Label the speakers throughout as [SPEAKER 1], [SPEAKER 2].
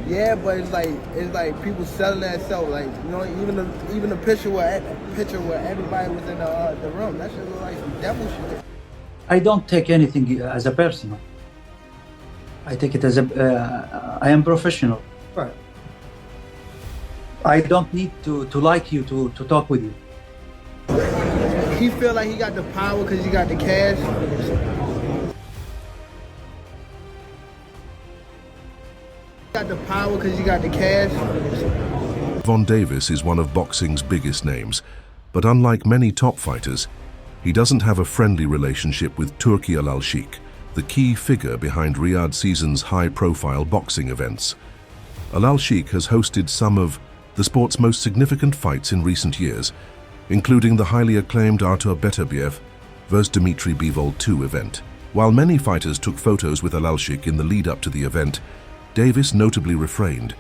[SPEAKER 1] Yeah, but it's like people selling that stuff. Like, you know, even the picture where everybody was in the room. That shit look like some devil shit.
[SPEAKER 2] I don't take anything as a personal. I take it as I am professional.
[SPEAKER 1] Right.
[SPEAKER 2] I don't need to like you to talk with you.
[SPEAKER 1] He feel like he got the power because he got the cash. Got the power because he got the cash.
[SPEAKER 3] Gervonta Davis is one of boxing's biggest names, but unlike many top fighters, he doesn't have a friendly relationship with Turki Alalshikh, the key figure behind Riyadh season's high-profile boxing events. Alalshikh has hosted some of the sport's most significant fights in recent years, including the highly acclaimed Artur Beterbiev vs Dmitry Bivol 2 event. While many fighters took photos with Alalshikh in the lead-up to the event, Davis notably refrained.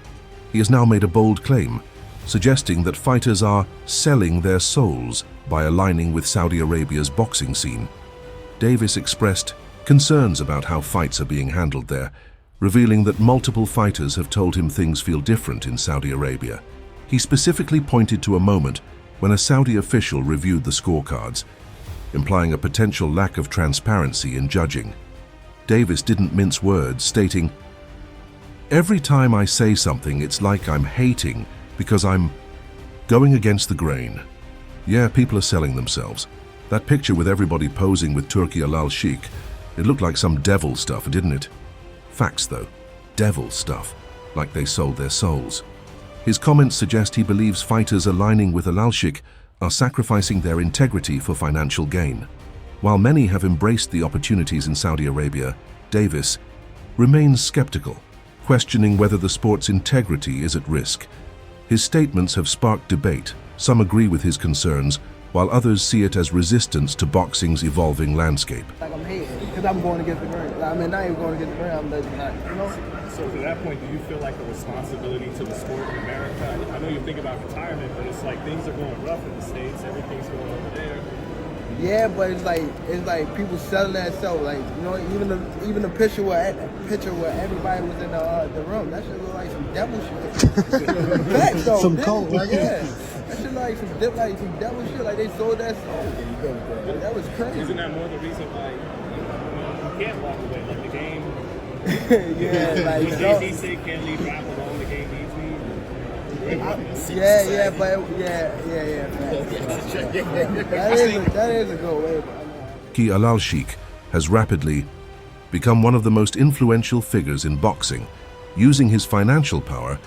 [SPEAKER 3] He has now made a bold claim, suggesting that fighters are selling their souls by aligning with Saudi Arabia's boxing scene. Davis expressed concerns about how fights are being handled there, revealing that multiple fighters have told him things feel different in Saudi Arabia. He specifically pointed to a moment when a Saudi official reviewed the scorecards, implying a potential lack of transparency in judging. Davis didn't mince words, stating, "Every time I say something, it's like I'm hating because I'm going against the grain." Yeah, people are selling themselves. That picture with everybody posing with Turki Alalshikh, it looked like some devil stuff, didn't it? Facts though, devil stuff, like they sold their souls. His comments suggest he believes fighters aligning with Alalshikh are sacrificing their integrity for financial gain. While many have embraced the opportunities in Saudi Arabia, Davis remains skeptical, questioning whether the sport's integrity is at risk. His statements have sparked debate. Some agree with his concerns, while others see it as resistance to boxing's evolving landscape.
[SPEAKER 1] Like I'm hating because I'm going against the grain. I mean, not even going against the grain. I'm letting not, you know.
[SPEAKER 4] So to that point, do you feel like a responsibility to the sport in America? I know you think about retirement, but it's like things are going rough in the States. Everything's going over there.
[SPEAKER 1] Yeah, but it's like people selling that stuff. Like, you know, even the picture where everybody was in the room. That shit look like some devil shit. Facts though.
[SPEAKER 5] Some cult,
[SPEAKER 1] like, yeah. That shit like some devil shit. Like they sold that soul. That was crazy.
[SPEAKER 4] Isn't that more the reason why you can't walk away? Like the game.
[SPEAKER 1] Yeah, like
[SPEAKER 4] Jay-Z said can't leave rap alone. The game needs me.
[SPEAKER 1] Yeah. That is a good way.
[SPEAKER 3] Turki Alalshikh has rapidly become one of the most influential figures in boxing, using his financial power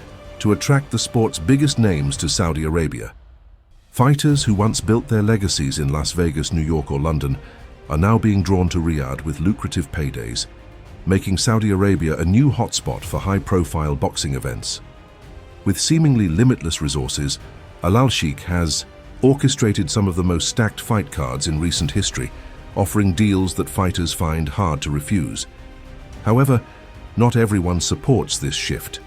[SPEAKER 3] to attract the sport's biggest names to Saudi Arabia. Fighters who once built their legacies in Las Vegas, New York, or London are now being drawn to Riyadh with lucrative paydays, making Saudi Arabia a new hotspot for high-profile boxing events. With seemingly limitless resources, Alalshikh has orchestrated some of the most stacked fight cards in recent history, offering deals that fighters find hard to refuse. However, not everyone supports this shift.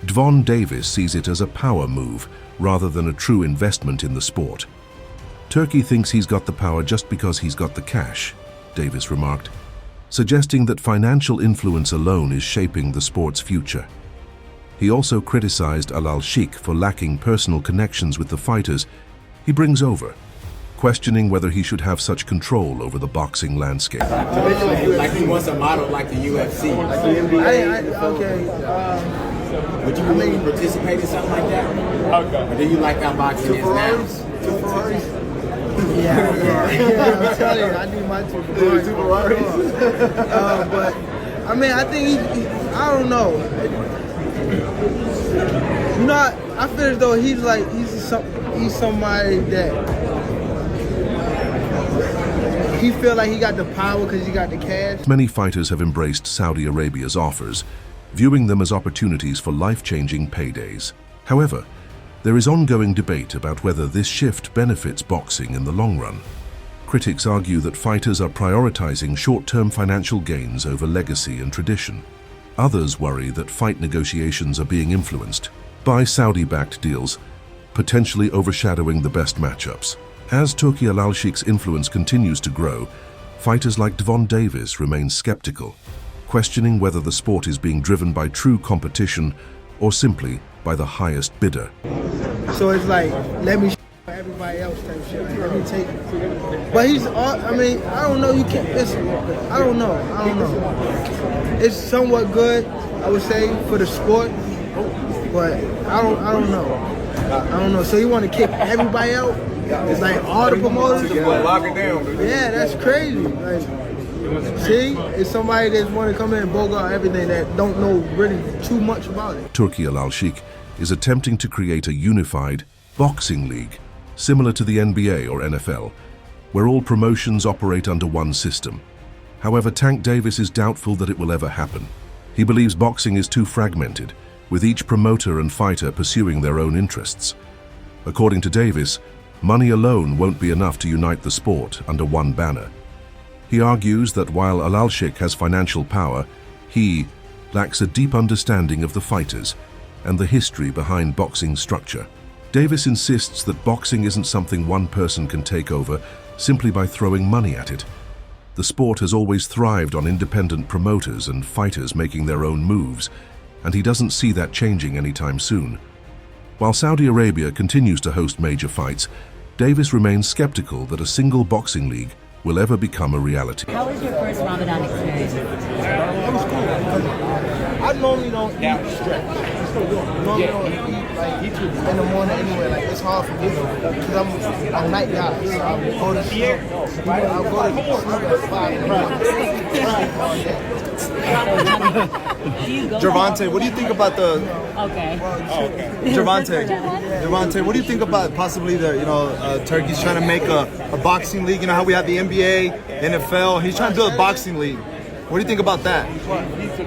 [SPEAKER 3] Gervonta Davis sees it as a power move rather than a true investment in the sport. "Turkey thinks he's got the power just because he's got the cash," Davis remarked, suggesting that financial influence alone is shaping the sport's future. He also criticized Alalshikh for lacking personal connections with the fighters he brings over, questioning whether he should have such control over the boxing landscape.
[SPEAKER 5] Like he wants a model like the UFC. Like the NBA. Would you really participate in something like that? Or do you like how boxing is now?
[SPEAKER 1] Yeah, I'm telling you, I need my two Ferraris. But I mean, I think I don't know. You know, I feel as though he's somebody that he feel like he got the power because he got the cash.
[SPEAKER 3] Many fighters have embraced Saudi Arabia's offers, viewing them as opportunities for life-changing paydays. However, there is ongoing debate about whether this shift benefits boxing in the long run. Critics argue that fighters are prioritizing short-term financial gains over legacy and tradition. Others worry that fight negotiations are being influenced by Saudi-backed deals, potentially overshadowing the best matchups. As Turki Alalshikh's influence continues to grow, fighters like Gervonta Davis remain skeptical, questioning whether the sport is being driven by true competition or simply by the highest bidder.
[SPEAKER 1] So it's like, let me everybody else type shit. Like, let me take it. But he's, I mean, I don't know. You can't. I don't know. It's somewhat good, I would say, for the sport. But I don't know. So you want to kick everybody out? It's like all the promoters.
[SPEAKER 5] Lock it down.
[SPEAKER 1] Yeah, that's crazy. Like, see, it's somebody that want to come in and bogart everything that don't know really too much about it.
[SPEAKER 3] Turki Alalshikh is attempting to create a unified boxing league, similar to the NBA or NFL, where all promotions operate under one system. However, Tank Davis is doubtful that it will ever happen. He believes boxing is too fragmented, with each promoter and fighter pursuing their own interests. According to Davis, money alone won't be enough to unite the sport under one banner. He argues that while Alalshikh has financial power, he lacks a deep understanding of the fighters and the history behind boxing's structure. Davis insists that boxing isn't something one person can take over simply by throwing money at it. The sport has always thrived on independent promoters and fighters making their own moves, and he doesn't see that changing anytime soon. While Saudi Arabia continues to host major fights, Davis remains skeptical that a single boxing league will ever become a reality.
[SPEAKER 6] How was your first Ramadan experience?
[SPEAKER 1] It was cool. I normally don't eat stretch. Normally don't eat like in the morning anyway. Like it's hard for me because I'm a night guy. So I go to sleep. I'll go to sleep at 5
[SPEAKER 7] Gervonta, what do you think about the?
[SPEAKER 6] Okay.
[SPEAKER 7] Gervonta, what do you think about possibly the Turkey's trying to make a boxing league? You know how we have the NBA, NFL. He's trying to build a boxing league. What do you think about that?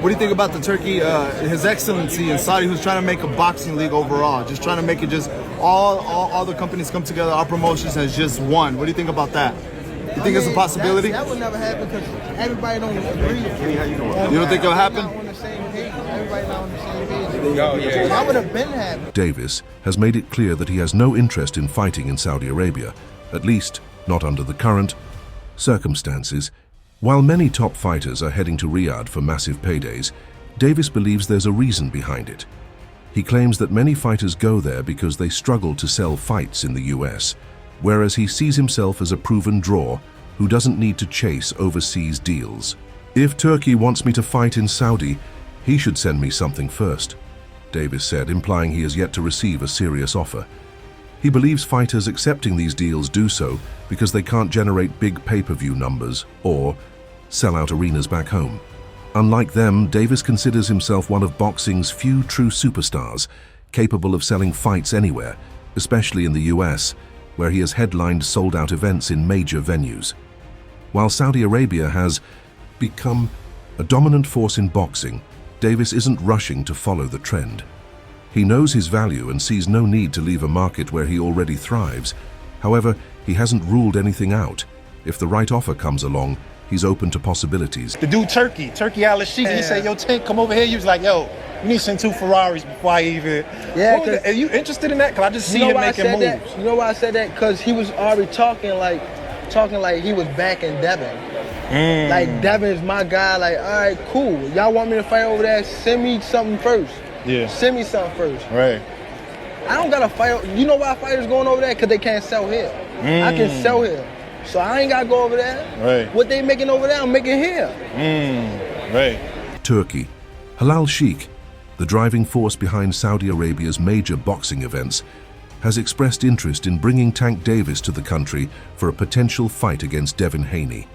[SPEAKER 7] What do you think about the Turkey, His Excellency in Saudi, who's trying to make a boxing league overall, just trying to make it just all the companies come together, our promotions as just one? What do you think about that? You think it's a possibility?
[SPEAKER 1] That would never happen because everybody don't agree.
[SPEAKER 7] You don't think it'll happen?
[SPEAKER 1] Not on the same page. Everybody not on the same page. That would have been happening.
[SPEAKER 3] Davis has made it clear that he has no interest in fighting in Saudi Arabia, at least not under the current circumstances. While many top fighters are heading to Riyadh for massive paydays, Davis believes there's a reason behind it. He claims that many fighters go there because they struggle to sell fights in the US, whereas he sees himself as a proven draw who doesn't need to chase overseas deals. If Turkey wants me to fight in Saudi, he should send me something first, Davis said, implying he has yet to receive a serious offer. He believes fighters accepting these deals do so because they can't generate big pay-per-view numbers or sell out arenas back home. Unlike them, Davis considers himself one of boxing's few true superstars, capable of selling fights anywhere, especially in the US, where he has headlined sold-out events in major venues. While Saudi Arabia has become a dominant force in boxing, Davis isn't rushing to follow the trend. He knows his value and sees no need to leave a market where he already thrives. However, he hasn't ruled anything out. If the right offer comes along, he's open to possibilities.
[SPEAKER 8] The dude Turki Alalshikh, he said, yo, Tank, come over here. He was like, yo, you need to send 2 Ferraris before I even...
[SPEAKER 1] Yeah,
[SPEAKER 8] are you interested in that? Because I just see him making moves.
[SPEAKER 1] That? You know why I said that? Because he was already talking like he was back in Devin. Like, Devin is my guy. Like, all right, cool. Y'all want me to fight over there? Send me something first.
[SPEAKER 8] Yeah.
[SPEAKER 1] Send me something first.
[SPEAKER 8] Right.
[SPEAKER 1] I don't got to fight. You know why fighters going over there? Because they can't sell here. I can sell here. So I ain't got to go over there.
[SPEAKER 8] Right.
[SPEAKER 1] What they making over there, I'm making here.
[SPEAKER 8] Right.
[SPEAKER 3] Turkey. Alalshikh, the driving force behind Saudi Arabia's major boxing events, has expressed interest in bringing Tank Davis to the country for a potential fight against Devin Haney.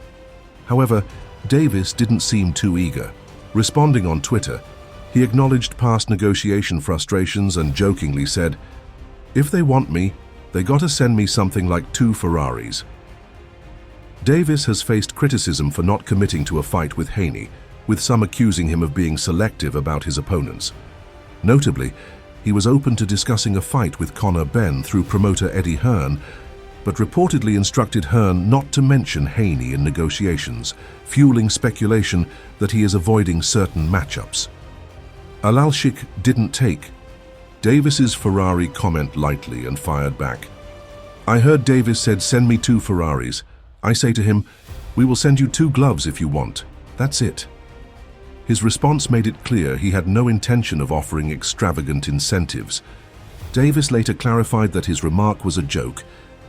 [SPEAKER 3] However, Davis didn't seem too eager. Responding on Twitter, he acknowledged past negotiation frustrations and jokingly said, "If they want me, they gotta send me something like 2 Ferraris." Davis has faced criticism for not committing to a fight with Haney, with some accusing him of being selective about his opponents. Notably, he was open to discussing a fight with Conor Benn through promoter Eddie Hearn, but reportedly instructed Hearn not to mention Haney in negotiations, fueling speculation that he is avoiding certain matchups. Alalshikh didn't take Davis's Ferrari comment lightly and fired back. "I heard Davis said, 'Send me 2 Ferraris.' I say to him, 'We will send you 2 gloves if you want. That's it.'" His response made it clear he had no intention of offering extravagant incentives. Davis later clarified that his remark was a joke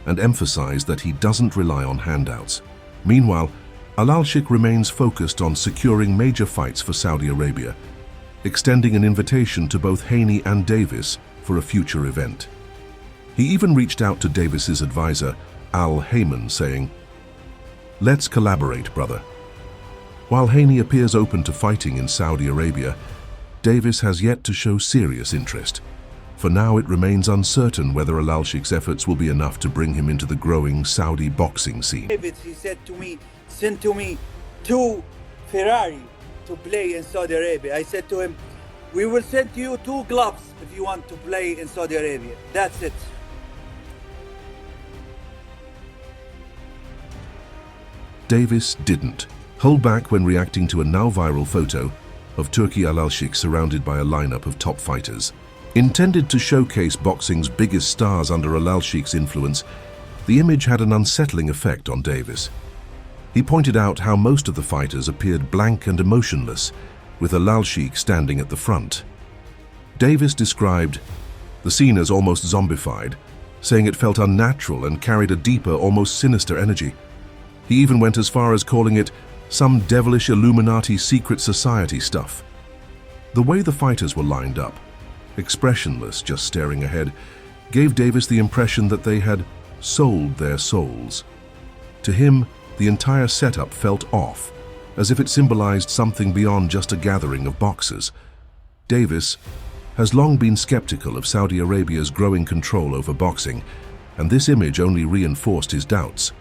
[SPEAKER 3] and emphasized that he doesn't rely on handouts. Meanwhile, Alalshikh remains focused on securing major fights for Saudi Arabia, extending an invitation to both Haney and Davis for a future event. He even reached out to Davis's advisor, Al Heyman, saying, "Let's collaborate, brother." While Haney appears open to fighting in Saudi Arabia, Davis has yet to show serious interest. For now, it remains uncertain whether Alalshikh's efforts will be enough to bring him into the growing Saudi boxing scene.
[SPEAKER 9] David, he said to me, send to me 2 Ferrari to play in Saudi Arabia. I said to him, we will send you 2 gloves if you want to play in Saudi Arabia. That's it.
[SPEAKER 3] Davis didn't hold back when reacting to a now viral photo of Turki Alalshikh surrounded by a lineup of top fighters. Intended to showcase boxing's biggest stars under Alalshikh's influence, the image had an unsettling effect on Davis. He pointed out how most of the fighters appeared blank and emotionless, with Alalshikh standing at the front. Davis described the scene as almost zombified, saying it felt unnatural and carried a deeper, almost sinister energy. He even went as far as calling it some devilish Illuminati secret society stuff. The way the fighters were lined up, expressionless, just staring ahead, gave Davis the impression that they had sold their souls. To him, the entire setup felt off, as if it symbolized something beyond just a gathering of boxers. Davis has long been skeptical of Saudi Arabia's growing control over boxing, and this image only reinforced his doubts.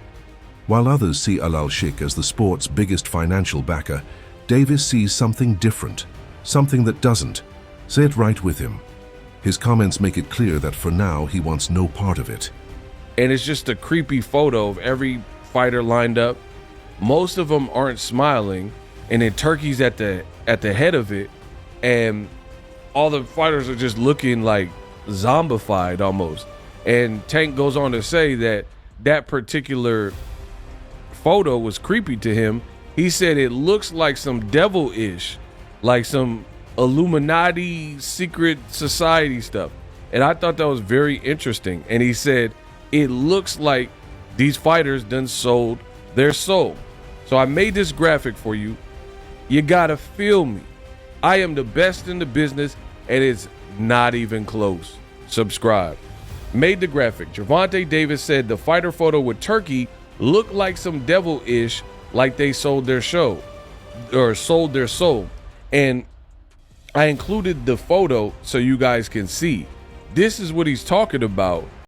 [SPEAKER 3] While others see Alalshikh as the sport's biggest financial backer, Davis sees something different, something that doesn't sit right with him. His comments make it clear that for now he wants no part of it.
[SPEAKER 10] And it's just a creepy photo of every fighter lined up. Most of them aren't smiling, and then Turkey's at the head of it, and all the fighters are just looking like zombified almost. And Tank goes on to say that that particular photo was creepy to him. He said it looks like some devil-ish, like some Illuminati secret society stuff. And I thought that was very interesting. And he said it looks like these fighters done sold their soul. So I made this graphic for you. You gotta feel me. I am the best in the business, and it's not even close. Subscribe. Made the graphic. Gervonta Davis said the fighter photo with Turkey looked like some devil-ish, like they sold their show or sold their soul. And I included the photo so you guys can see. This is what he's talking about